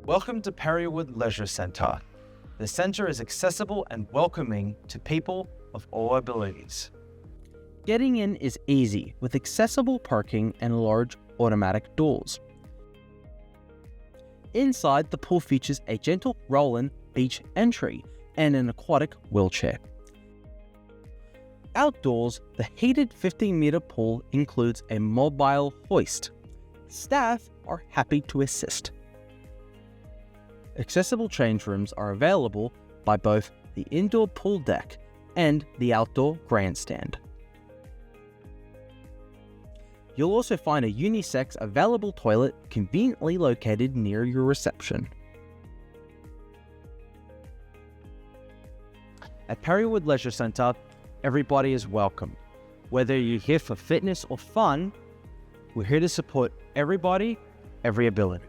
Welcome to Prairiewood Leisure Centre. The centre is accessible and welcoming to people of all abilities. Getting in is easy with accessible parking and large automatic doors. Inside, the pool features a gentle roll-in beach entry and an aquatic wheelchair. Outdoors, the heated 15-metre pool includes a mobile hoist. Staff are happy to assist. Accessible change rooms are available by both the indoor pool deck and the outdoor grandstand. You'll also find a unisex available toilet conveniently located near your reception. At Prairiewood Leisure Centre, everybody is welcome. Whether you're here for fitness or fun, we're here to support everybody, every ability.